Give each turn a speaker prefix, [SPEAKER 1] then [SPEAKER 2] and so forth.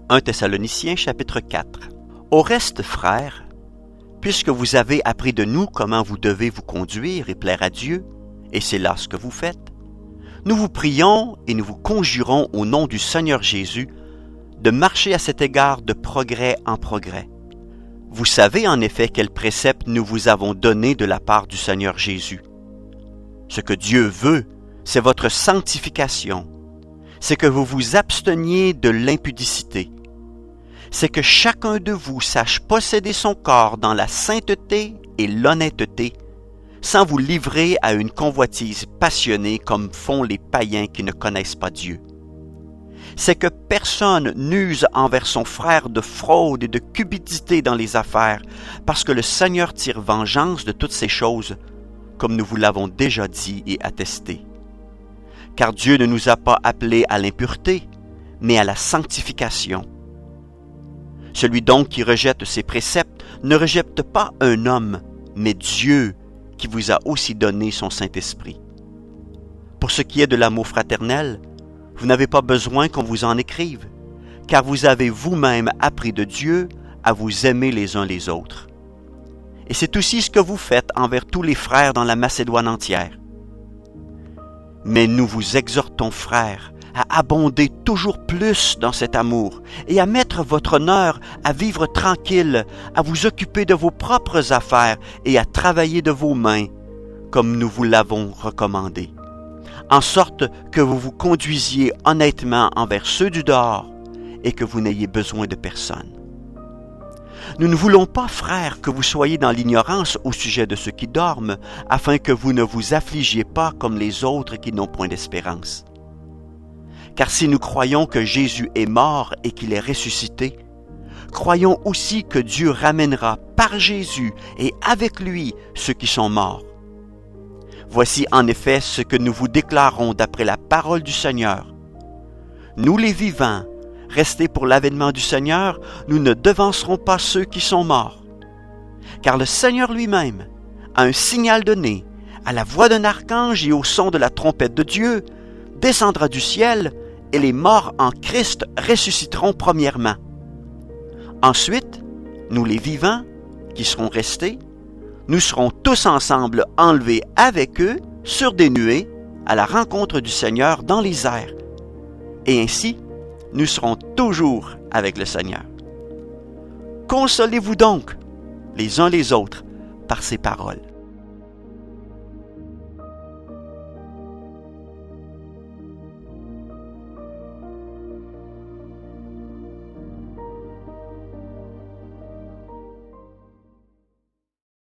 [SPEAKER 1] 1 Thessaloniciens chapitre 4. Au reste, frères, puisque vous avez appris de nous comment vous devez vous conduire et plaire à Dieu, et c'est là ce que vous faites, nous vous prions et nous vous conjurons au nom du Seigneur Jésus de marcher à cet égard de progrès en progrès. Vous savez en effet quels préceptes nous vous avons donnés de la part du Seigneur Jésus. Ce que Dieu veut, c'est votre sanctification, c'est que vous vous absteniez de l'impudicité, c'est que chacun de vous sache posséder son corps dans la sainteté et l'honnêteté, sans vous livrer à une convoitise passionnée comme font les païens qui ne connaissent pas Dieu. C'est que personne n'use envers son frère de fraude et de cupidité dans les affaires, parce que le Seigneur tire vengeance de toutes ces choses, comme nous vous l'avons déjà dit et attesté. Car Dieu ne nous a pas appelés à l'impureté, mais à la sanctification. Celui donc qui rejette ses préceptes ne rejette pas un homme, mais Dieu, qui vous a aussi donné son Saint-Esprit. Pour ce qui est de l'amour fraternel, vous n'avez pas besoin qu'on vous en écrive, car vous avez vous-même appris de Dieu à vous aimer les uns les autres. Et c'est aussi ce que vous faites envers tous les frères dans la Macédoine entière. Mais nous vous exhortons, frères, à abonder toujours plus dans cet amour et à mettre votre honneur à vivre tranquille, à vous occuper de vos propres affaires et à travailler de vos mains, comme nous vous l'avons recommandé, en sorte que vous vous conduisiez honnêtement envers ceux du dehors et que vous n'ayez besoin de personne. Nous ne voulons pas, frères, que vous soyez dans l'ignorance au sujet de ceux qui dorment, afin que vous ne vous affligiez pas comme les autres qui n'ont point d'espérance. Car si nous croyons que Jésus est mort et qu'il est ressuscité, croyons aussi que Dieu ramènera par Jésus et avec lui ceux qui sont morts. Voici en effet ce que nous vous déclarons d'après la parole du Seigneur. Nous les vivants, restés pour l'avènement du Seigneur, nous ne devancerons pas ceux qui sont morts. Car le Seigneur lui-même, à un signal donné, à la voix d'un archange et au son de la trompette de Dieu, descendra du ciel, et les morts en Christ ressusciteront premièrement. Ensuite, nous les vivants, qui serons restés, nous serons tous ensemble enlevés avec eux sur des nuées à la rencontre du Seigneur dans les airs. Et ainsi, nous serons toujours avec le Seigneur. Consolez-vous donc les uns les autres par ces paroles.